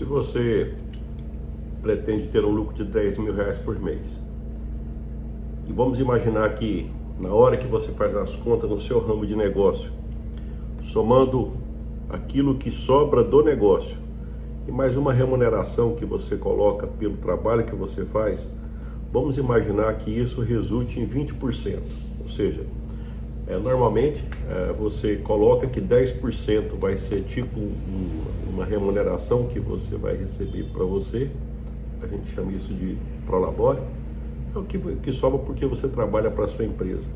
Se você pretende ter um lucro de 10 mil reais por mês, e vamos imaginar que na hora que você faz as contas no seu ramo de negócio, somando aquilo que sobra do negócio e mais uma remuneração que você coloca pelo trabalho que você faz, vamos imaginar que isso resulte em 20%, ou seja, normalmente você coloca que 10% vai ser tipo uma remuneração que você vai receber para você, a gente chama isso de prolabore, é o que sobra porque você trabalha para a sua empresa,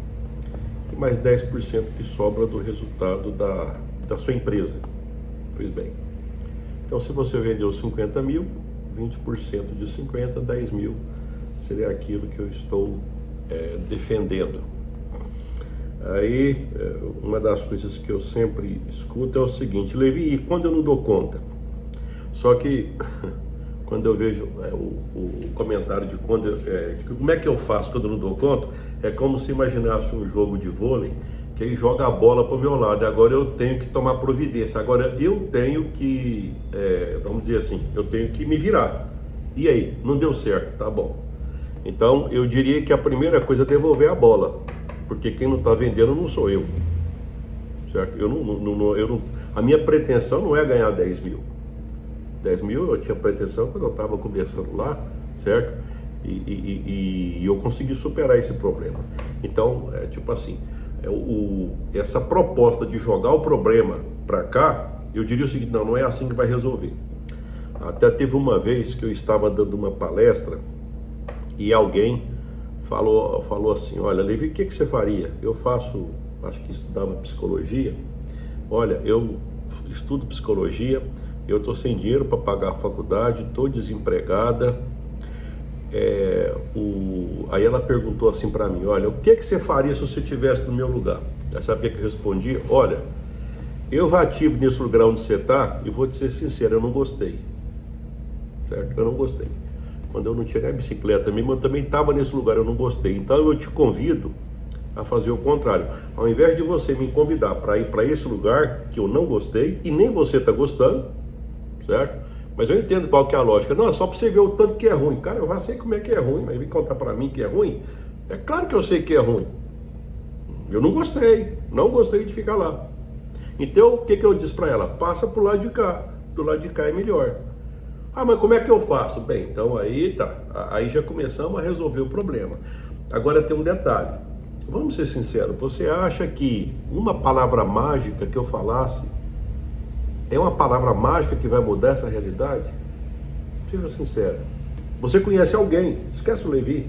e mais 10% que sobra do resultado da sua empresa. Pois bem, então se você vendeu 50 mil, 20% de 50, 10 mil seria aquilo que eu estou defendendo. Aí, uma das coisas que eu sempre escuto é o seguinte: Levi, e quando eu não dou conta? Só que, quando eu vejo o comentário de como é que eu faço quando eu não dou conta, é como se imaginasse um jogo de vôlei, que aí joga a bola para o meu lado, agora eu tenho que tomar providência, agora eu tenho que, vamos dizer assim, eu tenho que me virar. E aí, não deu certo, tá bom. Então, eu diria que a primeira coisa é devolver a bola, porque quem não está vendendo não sou eu, certo? A minha pretensão não é ganhar 10 mil. 10 mil eu tinha pretensão quando eu estava começando lá, certo? E eu consegui superar esse problema. Então, tipo assim, essa proposta de jogar o problema para cá, eu diria o seguinte: não é assim que vai resolver. Até teve uma vez que eu estava dando uma palestra e alguém falou assim: olha, Levi, o que você faria? Eu acho que estudava psicologia. Olha, eu estudo psicologia, eu estou sem dinheiro para pagar a faculdade, estou desempregada. Aí ela perguntou assim para mim: olha, o que você faria se você estivesse no meu lugar? Sabe o que eu respondi? Olha, eu já estive nesse lugar onde você está e vou te ser sincero, eu não gostei, certo? Eu não gostei. Quando eu não tirei a bicicleta mesmo, eu também estava nesse lugar, eu não gostei. Então eu te convido a fazer o contrário. Ao invés de você me convidar para ir para esse lugar que eu não gostei, e nem você está gostando, certo? Mas eu entendo qual que é a lógica. Não, é só para você ver o tanto que é ruim. Cara, eu já sei como é que é ruim, mas vem contar para mim que é ruim? É claro que eu sei que é ruim. Eu não gostei de ficar lá. Então, o que eu disse para ela? Passa pro lado de cá. Do lado de cá é melhor. Ah, mas como é que eu faço? Bem, então aí tá. Aí já começamos a resolver o problema. Agora tem um detalhe. Vamos ser sinceros. Você acha que uma palavra mágica que eu falasse é uma palavra mágica que vai mudar essa realidade? Seja sincero. Você conhece alguém? Esquece o Levi.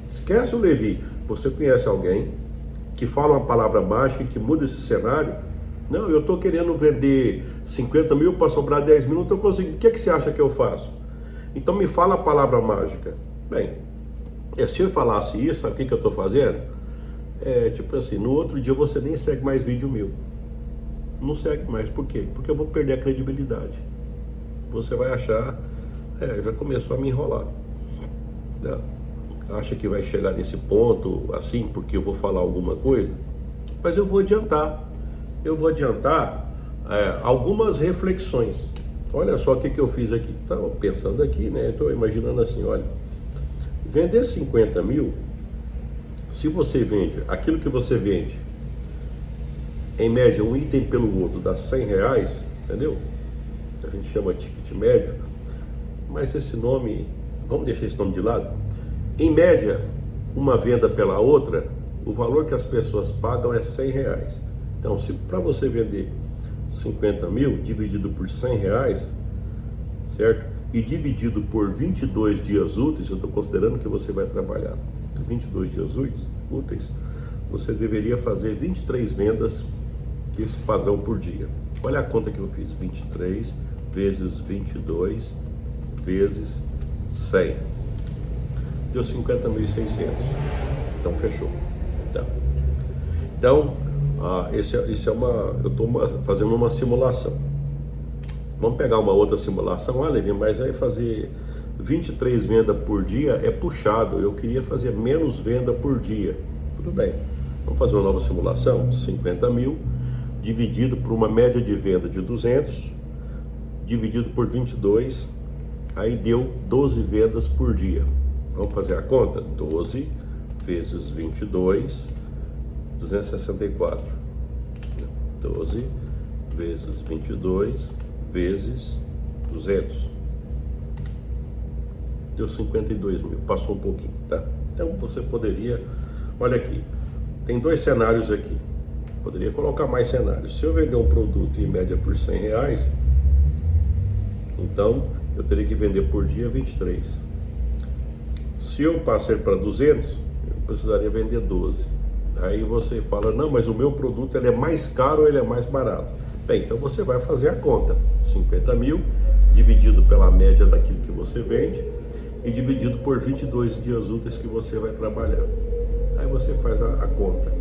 Esquece o Levi. Você conhece alguém que fala uma palavra mágica que muda esse cenário? Não, eu estou querendo vender 50 mil para sobrar 10 mil, não estou conseguindo. O que você acha que eu faço? Então me fala a palavra mágica. Bem, se eu falasse isso, sabe o que eu estou fazendo? Tipo assim, no outro dia você nem segue mais vídeo meu. Não segue mais, por quê? Porque eu vou perder a credibilidade. Você vai achar, já começou a me enrolar. Acha que vai chegar nesse ponto assim, porque eu vou falar alguma coisa? Mas eu vou adiantar. Algumas reflexões. Olha só o que eu fiz aqui. Estava pensando aqui, né? Estou imaginando assim, olha, vender 50 mil, se você vende aquilo que você vende, em média, um item pelo outro dá 100 reais, entendeu? A gente chama ticket médio, mas esse nome, vamos deixar esse nome de lado. Em média, uma venda pela outra, o valor que as pessoas pagam é 100 reais. Então, se para você vender 50 mil, dividido por 100 reais, certo? E dividido por 22 dias úteis, eu estou considerando que você vai trabalhar 22 dias úteis, você deveria fazer 23 vendas desse padrão por dia. Olha a conta que eu fiz: 23 vezes 22 vezes 100. Deu 50.600. Então, fechou. Tá. Então, eu estou fazendo uma simulação. Vamos pegar uma outra simulação. Ah, Levi, mas aí fazer 23 vendas por dia é puxado. Eu queria fazer menos venda por dia. Tudo bem. Vamos fazer uma nova simulação. 50 mil dividido por uma média de venda de 200 dividido por 22, aí deu 12 vendas por dia. Vamos fazer a conta? 12 vezes 22, 264. 12 vezes 22 vezes 200. Deu 52 mil, passou um pouquinho, tá? Então você poderia, olha aqui, tem dois cenários aqui. Poderia colocar mais cenários. Se eu vender um produto em média por R$100, então eu teria que vender por dia 23. Se eu passar para 200, eu precisaria vender 12. Aí você fala, não, mas o meu produto ele é mais caro ou ele é mais barato? Bem, então você vai fazer a conta. 50 mil dividido pela média daquilo que você vende e dividido por 22 dias úteis que você vai trabalhar. Aí você faz a conta.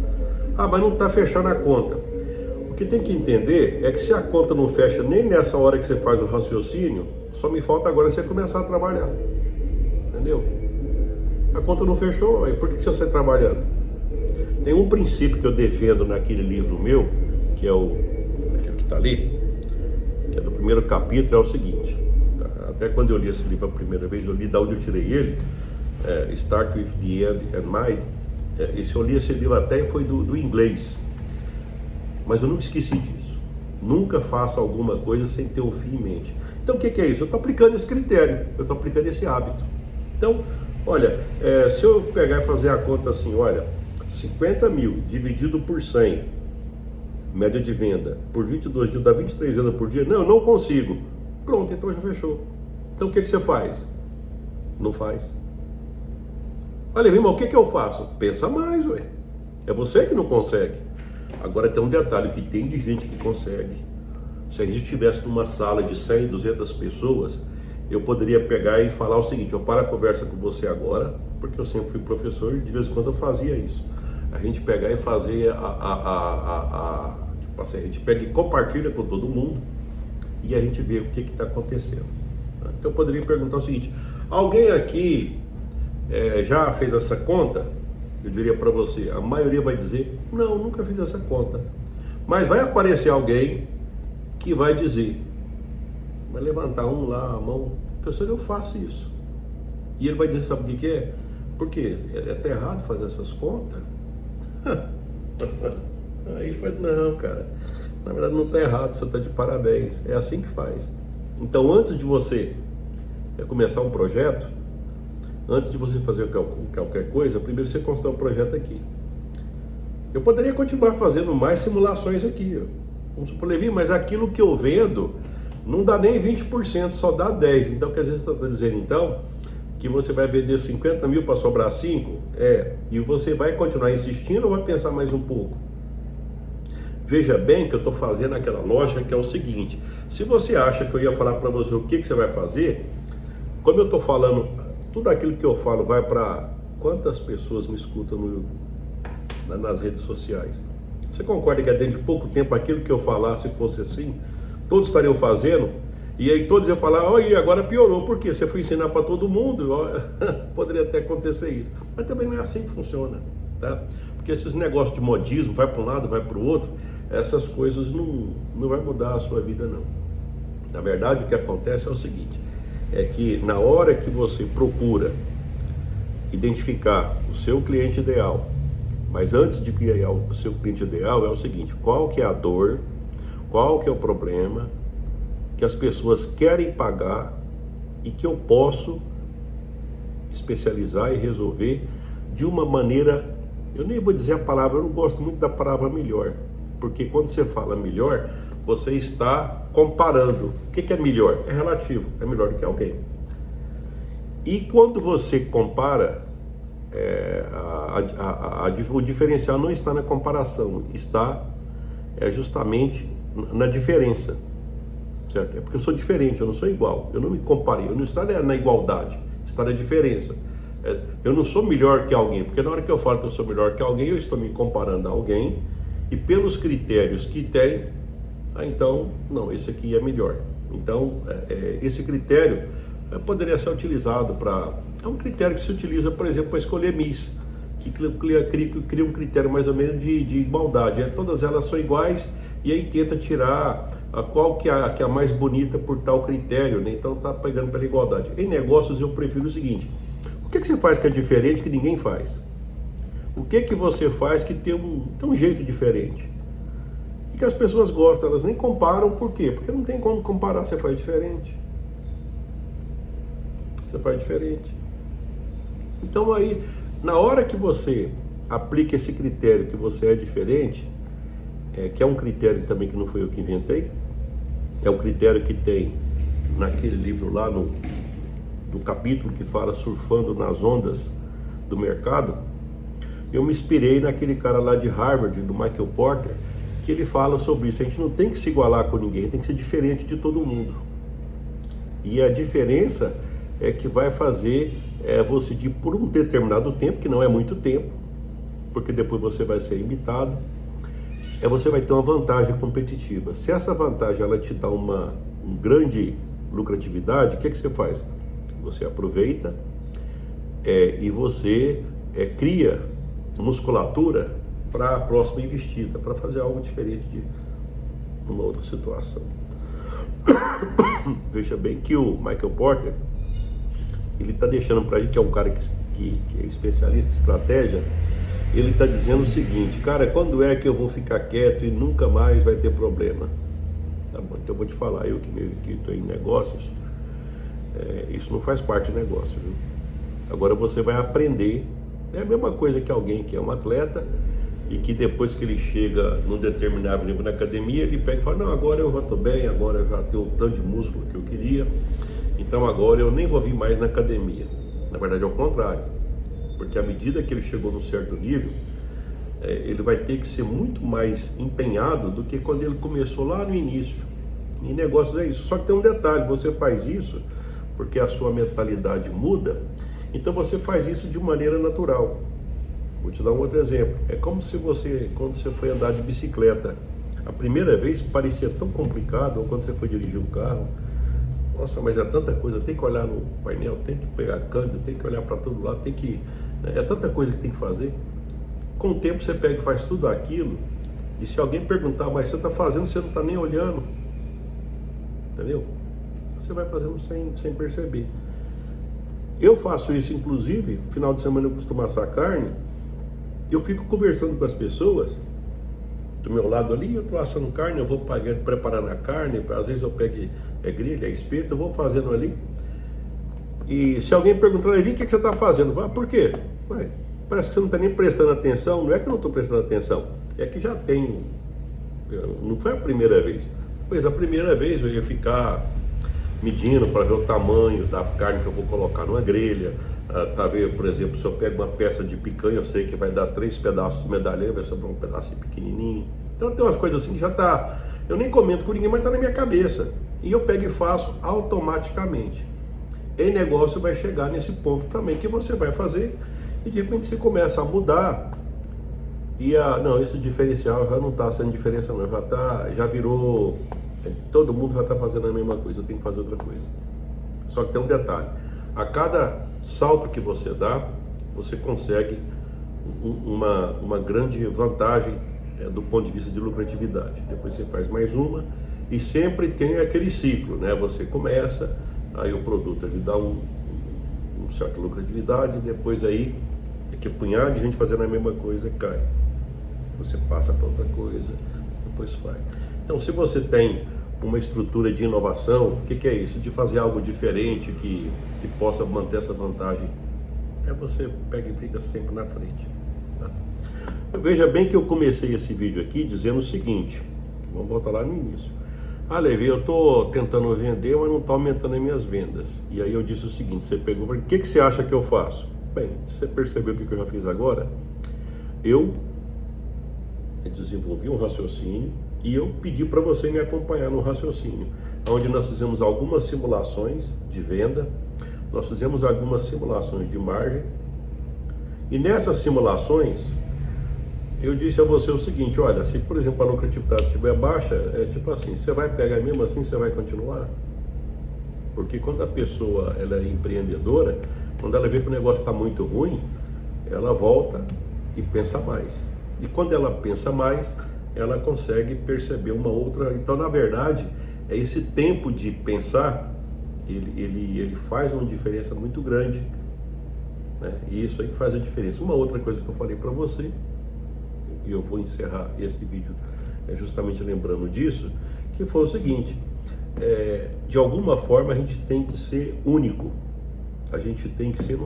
Ah, mas não está fechando a conta. O que tem que entender é que se a conta não fecha nem nessa hora que você faz o raciocínio, só me falta agora você começar a trabalhar. Entendeu? A conta não fechou, aí por que você está trabalhando? Tem um princípio que eu defendo naquele livro meu, que é aquele que está ali, que é do primeiro capítulo, é o seguinte. Tá? Até quando eu li esse livro a primeira vez, eu li da onde eu tirei ele, Start with the End and Mind. Eu li esse livro até foi do inglês, mas eu nunca esqueci disso. Nunca faça alguma coisa sem ter um fim em mente. Então o que é isso? Eu estou aplicando esse critério, eu estou aplicando esse hábito. Então, olha, se eu pegar e fazer a conta assim, olha, 50 mil dividido por 100, média de venda, por 22 dias, dá 23 vendas por dia? Não, eu não consigo. Pronto, então já fechou. Então o que você faz? Não faz. Olha, irmão, o que eu faço? Pensa mais, ué. É você que não consegue. Agora tem um detalhe, que tem de gente que consegue. Se a gente estivesse numa sala de 100, 200 pessoas, eu poderia pegar e falar o seguinte, eu paro a conversa com você agora, porque eu sempre fui professor e de vez em quando eu fazia isso. A gente pegar e fazer tipo assim, a gente pega e compartilha com todo mundo e a gente vê o que está acontecendo. Então eu poderia perguntar o seguinte, alguém aqui já fez essa conta? Eu diria para você, a maioria vai dizer, não, nunca fiz essa conta. Mas vai aparecer alguém que vai dizer, vai levantar lá a mão, professor, eu faço isso. E ele vai dizer, sabe o que é? Porque é até errado fazer essas contas? Aí foi, não, cara, na verdade não está errado, você está de parabéns, é assim que faz. Então antes de você começar um projeto, antes de você fazer qualquer coisa, primeiro você constrói um projeto aqui. Eu poderia continuar fazendo mais simulações aqui, ó. Vamos supor, Levi, mas aquilo que eu vendo não dá nem 20%, só dá 10%. Então, quer dizer, você está dizendo então que você vai vender 50 mil para sobrar 5? E você vai continuar insistindo ou vai pensar mais um pouco? Veja bem que eu estou fazendo aquela lógica que é o seguinte, se você acha que eu ia falar para você o que você vai fazer, como eu estou falando, tudo aquilo que eu falo vai para quantas pessoas me escutam nas redes sociais? Você concorda que dentro de pouco tempo aquilo que eu falasse fosse assim, todos estariam fazendo? E aí todos iam falar, olha, agora piorou, por quê? Você foi ensinar para todo mundo? Poderia até acontecer isso. Mas também não é assim que funciona, tá? Porque esses negócios de modismo, vai para um lado, vai para o outro, essas coisas não vai mudar a sua vida, não. Na verdade, o que acontece é o seguinte, é que na hora que você procura identificar o seu cliente ideal, mas antes de criar o seu cliente ideal, é o seguinte, qual que é a dor, qual que é o problema que as pessoas querem pagar e que eu posso especializar e resolver de uma maneira, eu nem vou dizer a palavra, eu não gosto muito da palavra melhor, porque quando você fala melhor, você está comparando. O que é melhor? É relativo, é melhor do que alguém. E quando você compara, o diferencial não está na comparação, está justamente na diferença, certo? É porque eu sou diferente, eu não sou igual, eu não me comparei, eu não estou na igualdade, está na diferença. Eu não sou melhor que alguém, porque na hora que eu falo que eu sou melhor que alguém, eu estou me comparando a alguém e pelos critérios que tem, então, não, esse aqui é melhor. Então, esse critério poderia ser utilizado para... É um critério que se utiliza, por exemplo, para escolher Miss, que cria um critério mais ou menos de igualdade. Todas elas são iguais e aí tenta tirar qual que é a mais bonita por tal critério, né? Então tá pegando pela igualdade. Em negócios eu prefiro o seguinte: o que você faz que é diferente que ninguém faz? O que você faz que tem um jeito diferente? E que as pessoas gostam, elas nem comparam, por quê? Porque não tem como comparar, você faz diferente. Você faz diferente. Então aí, na hora que você aplica esse critério que você é diferente, que é um critério também que não foi eu que inventei, é o critério que tem naquele livro lá do capítulo que fala surfando nas ondas do mercado. Eu me inspirei naquele cara lá de Harvard, do Michael Porter, que ele fala sobre isso. A gente não tem que se igualar com ninguém, tem que ser diferente de todo mundo. E a diferença é que vai fazer você, por um determinado tempo, que não é muito tempo, porque depois você vai ser imitado, você vai ter uma vantagem competitiva. Se essa vantagem ela te dá uma grande lucratividade, o que você faz? Você aproveita e você cria musculatura para a próxima investida, para fazer algo diferente de uma outra situação. Veja bem que o Michael Porter, ele está deixando para a gente, que é um cara que é especialista em estratégia, ele está dizendo o seguinte: cara, quando é que eu vou ficar quieto e nunca mais vai ter problema? Tá bom, então eu vou te falar, eu que estou em negócios, isso não faz parte do negócio, viu? Agora você vai aprender, é a mesma coisa que alguém que é um atleta e que depois que ele chega num determinado nível na academia, ele pega e fala: não, agora eu já estou bem, agora eu já tenho o tanto de músculo que eu queria, então agora eu nem vou vir mais na academia. Na verdade é o contrário, porque à medida que ele chegou num certo nível, ele vai ter que ser muito mais empenhado do que quando ele começou lá no início. E negócios é isso. Só que tem um detalhe: você faz isso porque a sua mentalidade muda, então você faz isso de maneira natural. Vou te dar um outro exemplo. É como se quando você foi andar de bicicleta, a primeira vez parecia tão complicado, ou quando você foi dirigir um carro, nossa, mas é tanta coisa, tem que olhar no painel, tem que pegar câmbio, tem que olhar para todo lado, é tanta coisa que tem que fazer. Com o tempo você pega e faz tudo aquilo, e se alguém perguntar: mas você está fazendo, você não está nem olhando, entendeu? Você vai fazendo sem perceber. Eu faço isso, inclusive, final de semana eu costumo assar carne, eu fico conversando com as pessoas do meu lado ali, eu estou assando carne, eu vou preparando a carne, às vezes eu pego grelha, espeto, eu vou fazendo ali. E se alguém perguntar: Levi, o que você está fazendo? Por quê? Ué, parece que você não está nem prestando atenção. Não é que eu não estou prestando atenção, é que já tenho, não foi a primeira vez. Pois a primeira vez eu ia ficar medindo para ver o tamanho da carne que eu vou colocar numa grelha. Talvez, por exemplo, se eu pego uma peça de picanha, eu sei que vai dar 3 pedaços de medalhão, vai sobrar um pedaço pequenininho. Então tem umas coisas assim que já tá, eu nem comento com ninguém, mas tá na minha cabeça. E eu pego e faço automaticamente. Em negócio vai chegar nesse ponto também que você vai fazer e de repente você começa a mudar e não, esse diferencial já não está sendo diferencial, não, já virou, todo mundo já está fazendo a mesma coisa, eu tenho que fazer outra coisa. Só que tem um detalhe: a cada salto que você dá, você consegue uma grande vantagem do ponto de vista de lucratividade. Depois você faz mais uma e sempre tem aquele ciclo, né? Você começa, aí o produto ele dá uma certa lucratividade, e depois aí é que punhado de gente fazendo a mesma coisa cai. Você passa para outra coisa, depois faz. Então, se você tem uma estrutura de inovação, o que é isso? De fazer algo diferente que possa manter essa vantagem, você pega e fica sempre na frente. Tá? Veja bem que eu comecei esse vídeo aqui dizendo o seguinte, vamos voltar lá no início. Levi, eu estou tentando vender, mas não está aumentando as minhas vendas. E aí eu disse o seguinte: você pegou, o que você acha que eu faço? Bem, você percebeu o que eu já fiz agora? Eu desenvolvi um raciocínio e eu pedi para você me acompanhar no raciocínio, onde nós fizemos algumas simulações de venda, nós fizemos algumas simulações de margem, e nessas simulações eu disse a você o seguinte: olha, se por exemplo a lucratividade estiver baixa, tipo assim, você vai pegar mesmo assim, você vai continuar? Porque quando a pessoa ela é empreendedora, quando ela vê que o negócio está muito ruim, ela volta e pensa mais. E quando ela pensa mais, ela consegue perceber uma outra. Então, na verdade, é esse tempo de pensar, ele faz uma diferença muito grande, né? E isso aí faz a diferença. Uma outra coisa que eu falei para você, e eu vou encerrar esse vídeo justamente lembrando disso, que foi o seguinte: de alguma forma a gente tem que ser único. A gente tem que ser,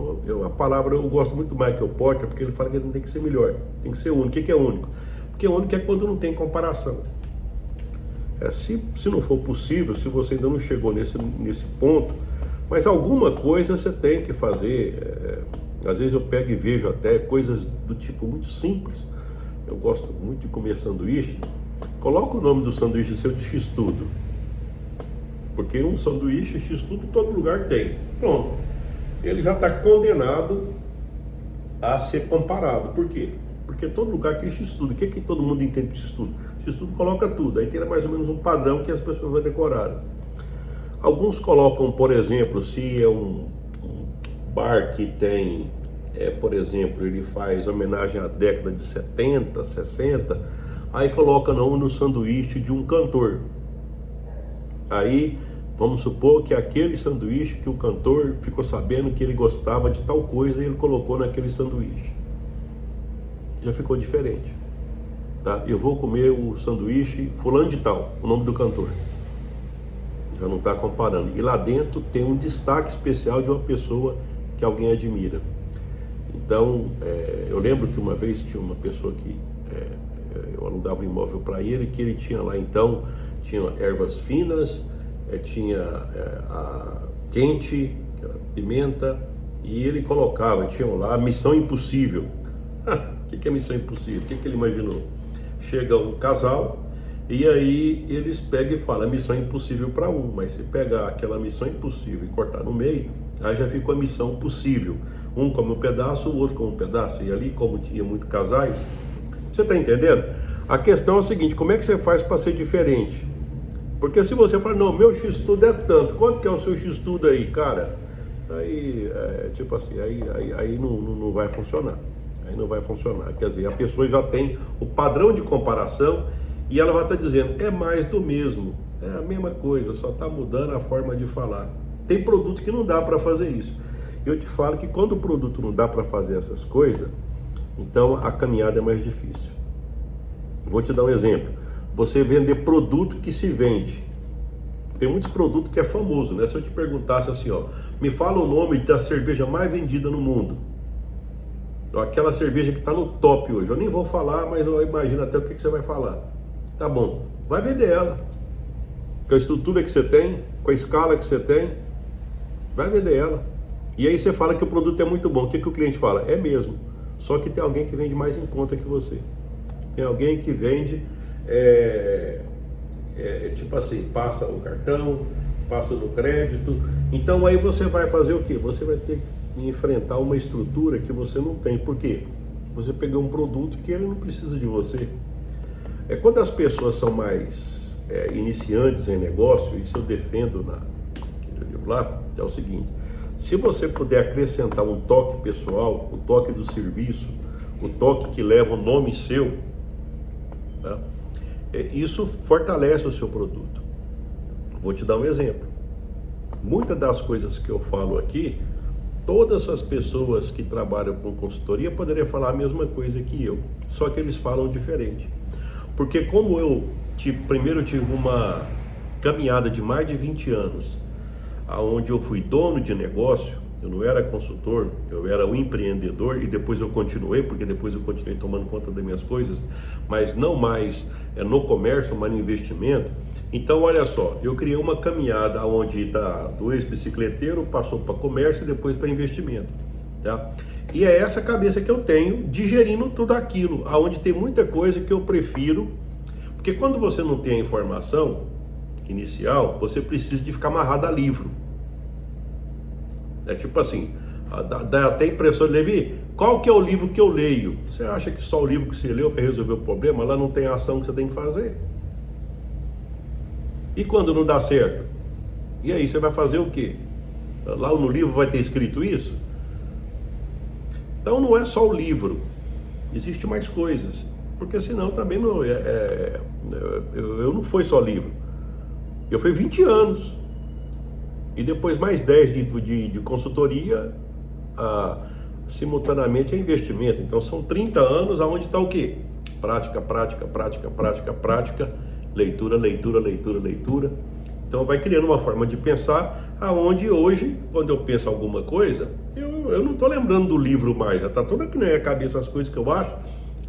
a palavra eu gosto muito mais que o Porter, porque ele fala que a gente tem que ser melhor, tem que ser único. O que é único? Porque único é quando não tem comparação. Se não for possível, se você ainda não chegou nesse ponto, mas alguma coisa você tem que fazer. Às vezes eu pego e vejo até coisas do tipo muito simples. Eu gosto muito de comer sanduíche. Coloca o nome do sanduíche seu de X-Tudo, porque um sanduíche X-Tudo todo lugar tem. Pronto. Ele já está condenado a ser comparado. Por quê? Porque todo lugar tem X-Tudo. O que todo mundo entende por X-Tudo? X-Tudo coloca tudo. Aí tem mais ou menos um padrão que as pessoas vão decorar. Alguns colocam, por exemplo, se é um bar que tem, por exemplo, ele faz homenagem à década de 70, 60, aí coloca no sanduíche de um cantor. Aí vamos supor que aquele sanduíche que o cantor ficou sabendo que ele gostava de tal coisa e ele colocou naquele sanduíche. Já ficou diferente, tá? Eu vou comer o sanduíche fulano de tal, o nome do cantor. Já não está comparando. E lá dentro tem um destaque especial de uma pessoa que alguém admira. Então, eu lembro que uma vez tinha uma pessoa que eu alugava um imóvel para ele, que ele tinha lá então, tinha ervas finas, tinha a quente, que era pimenta, e ele colocava, tinha lá Missão Impossível. O que é Missão Impossível? O que ele imaginou? Chega um casal e aí eles pegam e falam Missão Impossível para um, mas se pegar aquela Missão Impossível e cortar no meio, aí já ficou a Missão Possível. Um come um pedaço, o outro come um pedaço, e ali, como tinha muitos casais, você está entendendo? A questão é a seguinte: como é que você faz para ser diferente? Porque se você fala, não, meu X-Tudo é tanto, quanto que é o seu X-Tudo aí, cara? Aí, tipo assim, aí não vai funcionar. Aí não vai funcionar. Quer dizer, a pessoa já tem o padrão de comparação e ela vai estar dizendo, é mais do mesmo. É a mesma coisa, só está mudando a forma de falar. Tem produto que não dá para fazer isso. Eu te falo que quando o produto não dá para fazer essas coisas, então a caminhada é mais difícil. Vou te dar um exemplo. Você vender produto que se vende. Tem muitos produtos que é famoso, né? Se eu te perguntasse assim, ó, me fala o nome da cerveja mais vendida no mundo. Aquela cerveja que está no top hoje. Eu nem vou falar, mas eu imagino até o que você vai falar. Tá bom, vai vender ela. Com a estrutura que você tem, com a escala que você tem, vai vender ela. E aí você fala que o produto é muito bom. O que o cliente fala? É mesmo. Só que tem alguém que vende mais em conta que você. Tem alguém que vende... tipo assim, passa o cartão, passa no crédito. Então aí você vai fazer o quê? Você vai ter que enfrentar uma estrutura que você não tem. Por quê? Você pegou um produto que ele não precisa de você. Quando as pessoas são mais iniciantes em negócio, isso eu defendo naquele livro lá, é o seguinte: se você puder acrescentar um toque pessoal, o toque do serviço, o toque que leva o nome seu, tá? Isso fortalece o seu produto. Vou te dar um exemplo. Muitas das coisas que eu falo aqui, todas as pessoas que trabalham com consultoria poderiam falar a mesma coisa que eu, só que eles falam diferente. Porque como primeiro eu tive uma caminhada de mais de 20 anos, onde eu fui dono de negócio, eu não era consultor, eu era um empreendedor, e depois eu continuei, porque depois eu continuei tomando conta das minhas coisas, mas não mais no comércio, mas no investimento. Então olha só, eu criei uma caminhada onde do ex-bicicleteiro passou para comércio e depois para investimento, tá? E é essa cabeça que eu tenho, digerindo tudo aquilo, onde tem muita coisa que eu prefiro, porque quando você não tem a informação inicial, você precisa de ficar amarrado a livro. É tipo assim, dá até impressão de Levi, qual que é o livro que eu leio? Você acha que só o livro que você leu para resolver o problema? Lá não tem a ação que você tem que fazer. E quando não dá certo? E aí, você vai fazer o quê? Lá no livro vai ter escrito isso? Então não é só o livro, existe mais coisas. Porque senão também não, eu não foi só livro. Eu fui 20 anos. E depois mais 10 de consultoria, simultaneamente é investimento. Então são 30 anos aonde está o quê? Prática, prática, prática, prática, prática, leitura, leitura, leitura, leitura. Então vai criando uma forma de pensar, aonde hoje, quando eu penso alguma coisa, eu não estou lembrando do livro mais, já está toda aqui na minha cabeça as coisas que eu acho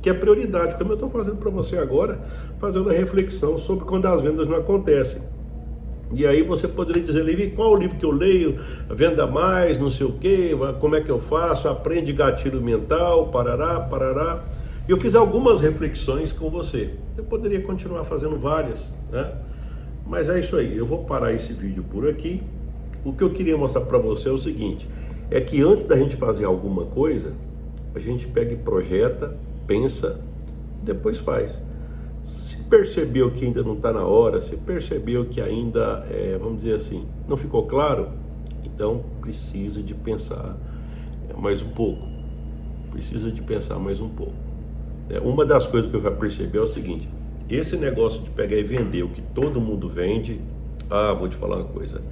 que é prioridade, como eu estou fazendo para você agora, fazendo a reflexão sobre quando as vendas não acontecem. E aí você poderia dizer, Levi, qual o livro que eu leio, venda mais, não sei o quê, como é que eu faço, aprende gatilho mental, parará, parará. Eu fiz algumas reflexões com você, eu poderia continuar fazendo várias, né? Mas é isso aí, eu vou parar esse vídeo por aqui. O que eu queria mostrar para você é o seguinte, é que antes da gente fazer alguma coisa, a gente pega e projeta, pensa e depois faz. Se percebeu que ainda não está na hora, se percebeu que ainda, vamos dizer assim, não ficou claro, então precisa de pensar mais um pouco. Precisa de pensar mais um pouco. Uma das coisas que eu já percebi é o seguinte, esse negócio de pegar e vender o que todo mundo vende, vou te falar uma coisa,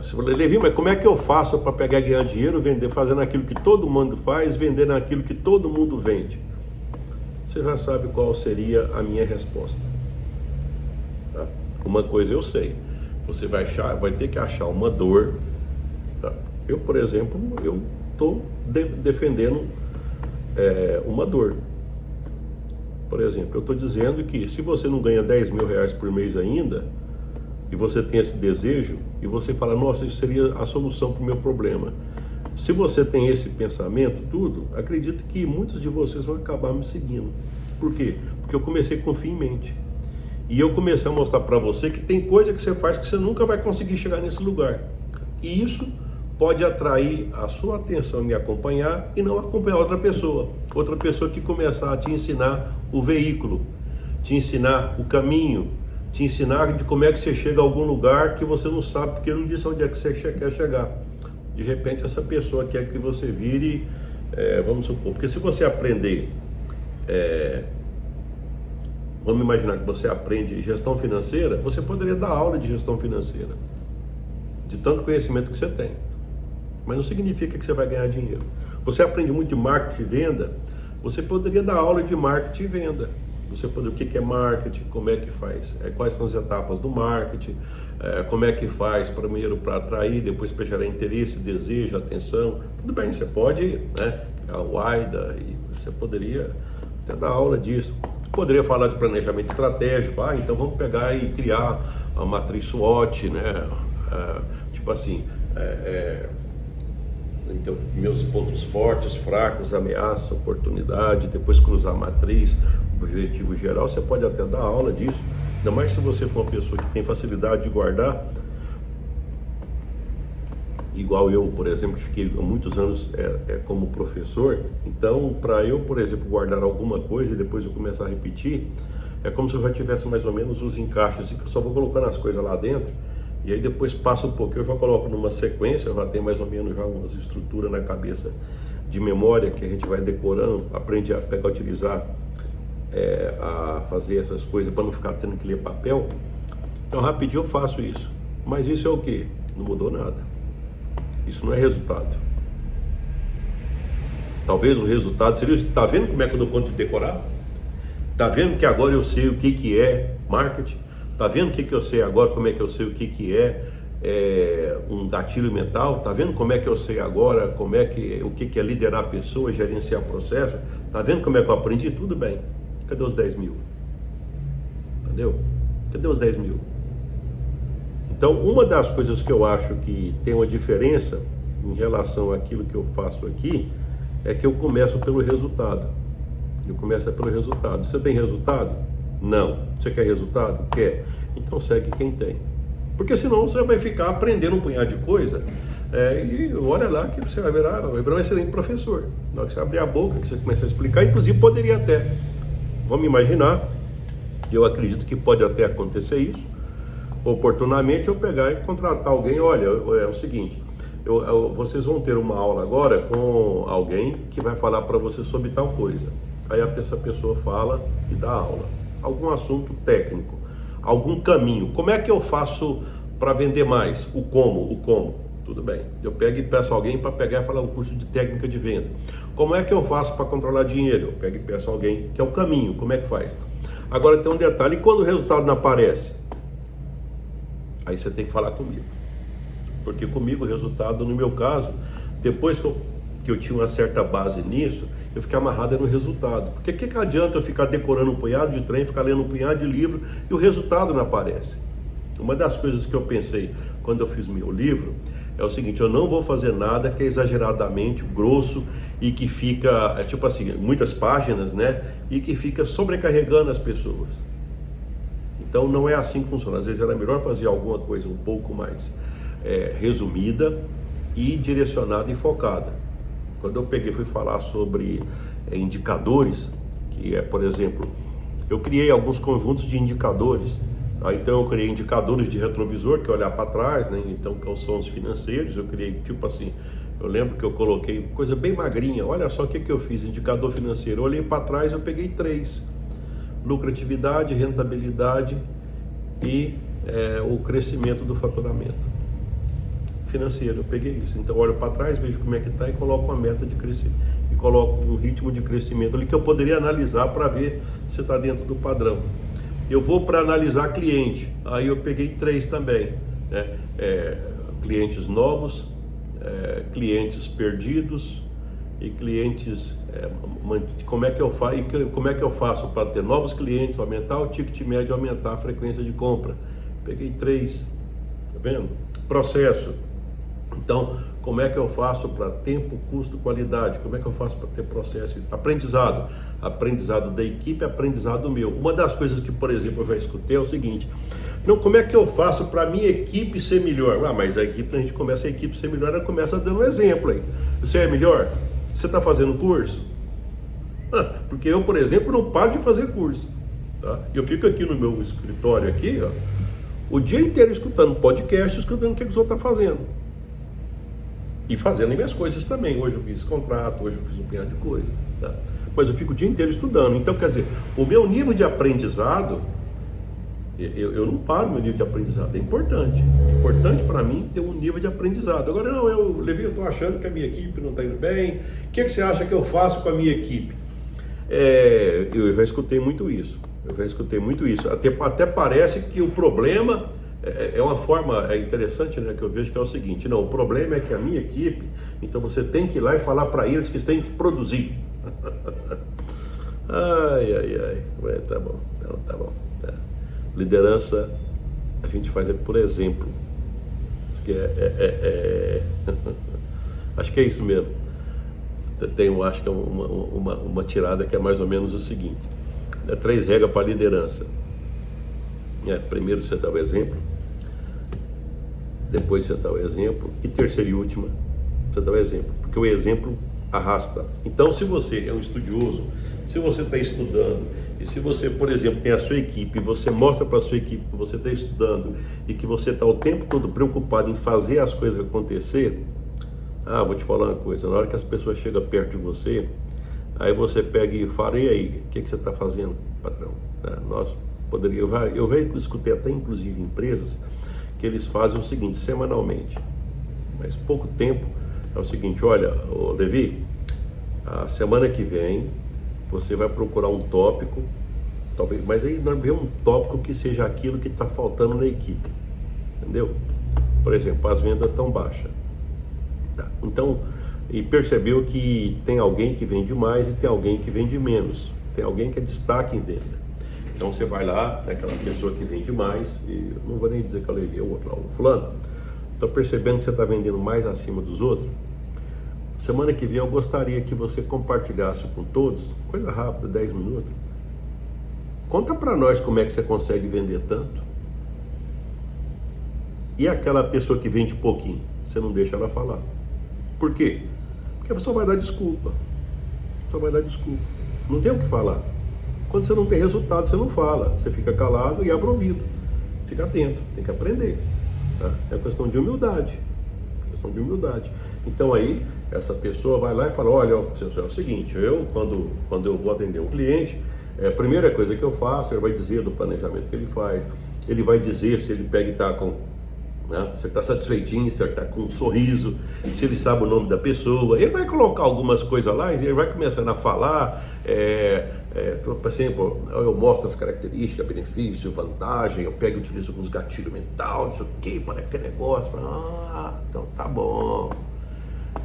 você fala, Levi, mas como é que eu faço para pegar e ganhar dinheiro, vender, fazendo aquilo que todo mundo faz, vendendo aquilo que todo mundo vende? Você já sabe qual seria a minha resposta. Tá? Uma coisa eu sei, você vai ter que achar uma dor. Tá? Eu, por exemplo, eu estou defendendo uma dor. Por exemplo, eu estou dizendo que se você não ganha 10 mil reais por mês ainda, e você tem esse desejo, e você fala, nossa, isso seria a solução para o meu problema. Se você tem esse pensamento, tudo, acredito que muitos de vocês vão acabar me seguindo. Por quê? Porque eu comecei com fim em mente. E eu comecei a mostrar para você que tem coisa que você faz que você nunca vai conseguir chegar nesse lugar. E isso pode atrair a sua atenção e me acompanhar e não acompanhar outra pessoa. Outra pessoa que começar a te ensinar o veículo, te ensinar o caminho, te ensinar de como é que você chega a algum lugar que você não sabe, porque não disse onde é que você quer chegar. De repente essa pessoa quer que você vire, vamos supor, porque se você aprender, vamos imaginar que você aprende gestão financeira, você poderia dar aula de gestão financeira, de tanto conhecimento que você tem, mas não significa que você vai ganhar dinheiro. Você aprende muito de marketing e venda, você poderia dar aula de marketing e venda. Você poderia, o que é marketing, como é que faz, quais são as etapas do marketing, como é que faz primeiro para atrair, depois para gerar interesse, desejo, atenção. Tudo bem, você pode, né, o AIDA, e você poderia até dar aula disso. Poderia falar de planejamento estratégico, então vamos pegar e criar a matriz SWOT, né, tipo assim, então, meus pontos fortes, fracos, ameaça, oportunidade, depois cruzar a matriz, objetivo geral. Você pode até dar aula disso, ainda mais se você for uma pessoa que tem facilidade de guardar, igual eu, por exemplo, que fiquei há muitos anos como professor. Então, para eu, por exemplo, guardar alguma coisa e depois eu começar a repetir, é como se eu já tivesse mais ou menos os encaixes, que eu só vou colocando as coisas lá dentro, e aí depois passa um pouquinho, eu já coloco numa sequência, eu já tenho mais ou menos já umas estruturas na cabeça de memória que a gente vai decorando, aprende a pegar, utilizar, a fazer essas coisas para não ficar tendo que ler papel. Então rapidinho eu faço isso. Mas isso é o quê? Não mudou nada. Isso não é resultado. Talvez o resultado seria, tá vendo como é que eu dou conta de decorar? Tá vendo que agora eu sei o que é marketing? Tá vendo o que eu sei agora, como é que eu sei o que é um gatilho mental? Tá vendo como é que eu sei agora, o que é liderar pessoas, gerenciar processo? Tá vendo como é que eu aprendi? Tudo bem. Cadê os 10 mil? Entendeu? Cadê os 10 mil? Então, uma das coisas que eu acho que tem uma diferença em relação àquilo que eu faço aqui, é que eu começo pelo resultado. Eu começo pelo resultado. Você tem resultado? Não. Você quer resultado? Quer. Então segue quem tem. Porque senão você vai ficar aprendendo um punhado de coisa, e olha lá que você vai virar um excelente professor. Na hora que você abrir a boca, que você começa a explicar, inclusive poderia até, vamos imaginar, eu acredito que pode até acontecer isso, oportunamente eu pegar e contratar alguém. Olha, é o seguinte, vocês vão ter uma aula agora com alguém que vai falar para você sobre tal coisa. Aí essa pessoa fala e dá aula. Algum assunto técnico, algum caminho. Como é que eu faço para vender mais? O como. Tudo bem. Eu pego e peço alguém para pegar e falar um curso de técnica de venda. Como é que eu faço para controlar dinheiro? Eu pego e peço alguém, que é o caminho. Como é que faz? Agora tem um detalhe, e quando o resultado não aparece? Aí você tem que falar comigo. Porque comigo o resultado, no meu caso, depois que eu tinha uma certa base nisso, eu fiquei amarrado no resultado. Porque o que adianta eu ficar decorando um punhado de trem, ficar lendo um punhado de livro e o resultado não aparece? Uma das coisas que eu pensei quando eu fiz meu livro é o seguinte: eu não vou fazer nada que é exageradamente grosso e que fica, tipo assim, muitas páginas, né? E que fica sobrecarregando as pessoas. Então não é assim que funciona. Às vezes era melhor fazer alguma coisa um pouco mais resumida e direcionada e focada. Quando eu fui falar sobre indicadores, que é, por exemplo, eu criei alguns conjuntos de indicadores. Então eu criei indicadores de retrovisor, que é olhar para trás, né? Então que são os financeiros. Eu criei tipo assim, eu lembro que eu coloquei coisa bem magrinha. Olha só o que eu fiz, indicador financeiro. Eu olhei para trás, eu peguei 3: lucratividade, rentabilidade e o crescimento do faturamento financeiro. Eu peguei isso. Então olho para trás, vejo como é que está e coloco uma meta de crescimento e coloco um ritmo de crescimento ali que eu poderia analisar para ver se está dentro do padrão. Eu vou para analisar cliente, aí eu peguei 3 também, né? Clientes novos, clientes perdidos e clientes, como é que eu faço para ter novos clientes, aumentar o ticket médio, aumentar a frequência de compra. Peguei 3, tá vendo? Processo. Então, como é que eu faço para tempo, custo, qualidade? Como é que eu faço para ter processo? Aprendizado da equipe, aprendizado meu. Uma das coisas que, por exemplo, eu já escutei é o seguinte: não, como é que eu faço para a minha equipe ser melhor? Mas a gente começa a equipe ser melhor, ela começa dando um exemplo aí. Você é melhor? Você está fazendo curso? Porque eu, por exemplo, não paro de fazer curso. Tá? Eu fico aqui no meu escritório aqui, ó, o dia inteiro escutando podcast, escutando o que os outros estão fazendo. E fazendo as minhas coisas também. Hoje eu fiz contrato, hoje eu fiz um punhado de coisa. Tá? Mas eu fico o dia inteiro estudando. Então, quer dizer, o meu nível de aprendizado, eu não paro meu nível de aprendizado. É importante. É importante para mim ter um nível de aprendizado. Agora, não, Levi, eu estou achando que a minha equipe não está indo bem. O que você acha que eu faço com a minha equipe? Eu já escutei muito isso. Até parece que o problema é uma forma interessante, né, que eu vejo, que é o seguinte: não, o problema é que a minha equipe, então você tem que ir lá e falar para eles que eles têm que produzir. Ai. Tá bom, então, tá bom. Tá. Liderança, a gente faz por exemplo. Acho que acho que é isso mesmo. Acho que é uma tirada que é mais ou menos o seguinte: 3 regras para a liderança. Primeiro você dá o exemplo, depois você dá o exemplo, e terceira e última, você dá o exemplo, porque o exemplo arrasta. Então, se você é um estudioso, se você está estudando, e se você, por exemplo, tem a sua equipe, e você mostra para a sua equipe que você está estudando e que você está o tempo todo preocupado em fazer as coisas acontecer, vou te falar uma coisa: na hora que as pessoas chegam perto de você, aí você pega e fala: e aí, o que você está fazendo, patrão? Eu já escutei até inclusive empresas que eles fazem o seguinte, semanalmente, mas pouco tempo, é o seguinte: olha, Levi, a semana que vem você vai procurar um tópico, mas aí nós vemos um tópico que seja aquilo que está faltando na equipe, entendeu? Por exemplo, as vendas estão baixas. Tá. Então, e percebeu que tem alguém que vende mais e tem alguém que vende menos, tem alguém que é destaque em venda. Então você vai lá, naquela pessoa que vende mais, e não vou nem dizer que eu levei o outro lá, o fulano. Então, percebendo que você está vendendo mais acima dos outros, semana que vem eu gostaria que você compartilhasse com todos, coisa rápida, 10 minutos. Conta para nós como é que você consegue vender tanto. E aquela pessoa que vende pouquinho, você não deixa ela falar. Por quê? Porque você só vai dar desculpa. Não tem o que falar. Quando você não tem resultado, você não fala. Você fica calado e abre o ouvido. Fica atento, tem que aprender. Tá? É questão de humildade. questão de humildade. Então aí, essa pessoa vai lá e fala, olha, é o seguinte, quando eu vou atender um cliente, a primeira coisa que eu faço, ele vai dizer do planejamento que ele faz, ele vai dizer se ele pega e está com, né, se ele está satisfeitinho, se ele está com um sorriso, se ele sabe o nome da pessoa, ele vai colocar algumas coisas lá e ele vai começando a falar, por exemplo, eu mostro as características, benefício, vantagem, eu pego e utilizo alguns gatilhos mental, não sei o que, para aquele negócio, então tá bom.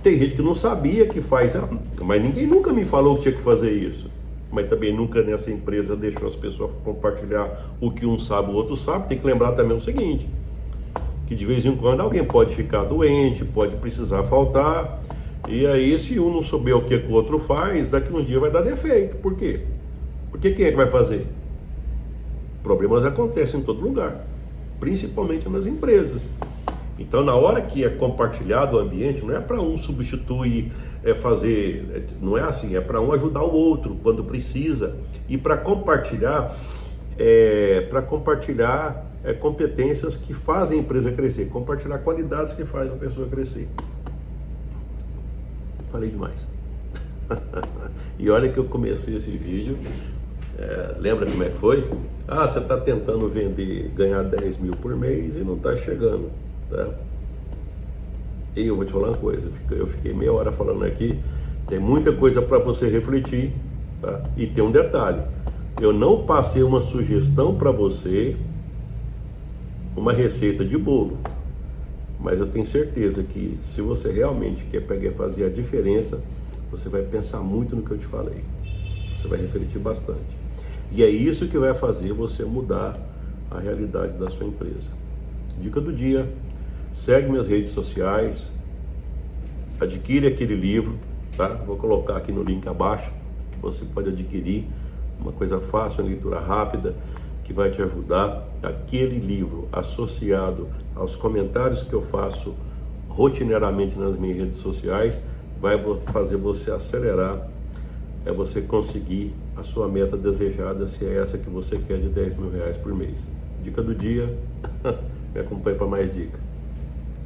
Tem gente que não sabia que faz, mas ninguém nunca me falou que tinha que fazer isso. Mas também nunca nessa empresa deixou as pessoas compartilhar o que um sabe, o outro sabe. Tem que lembrar também o seguinte, que de vez em quando alguém pode ficar doente, pode precisar faltar, e aí se um não souber o que o outro faz, daqui uns dias vai dar defeito. Por quê? Porque quem é que vai fazer? Problemas acontecem em todo lugar, principalmente nas empresas. Então, na hora que é compartilhado o ambiente, não é para um substituir, fazer, não é assim, é para um ajudar o outro quando precisa, e para compartilhar, competências que fazem a empresa crescer, compartilhar qualidades que fazem a pessoa crescer. Falei demais. E olha que eu comecei esse vídeo, lembra como é que foi? Você está tentando vender, ganhar 10 mil por mês e não está chegando. Tá? E eu vou te falar uma coisa, eu fiquei meia hora falando aqui, tem muita coisa para você refletir, tá? E tem um detalhe, eu não passei uma sugestão para você, uma receita de bolo, mas eu tenho certeza que se você realmente quer pegar e fazer a diferença, você vai pensar muito no que eu te falei, você vai refletir bastante, e é isso que vai fazer você mudar a realidade da sua empresa. Dica do dia: segue minhas redes sociais, adquire aquele livro, tá? Vou colocar aqui no link abaixo, que você pode adquirir, uma coisa fácil, uma leitura rápida, que vai te ajudar. Aquele livro, associado aos comentários que eu faço rotineiramente nas minhas redes sociais, vai fazer você acelerar, você conseguir a sua meta desejada, se é essa que você quer, de 10 mil reais por mês. Dica do dia, me acompanhe para mais dicas.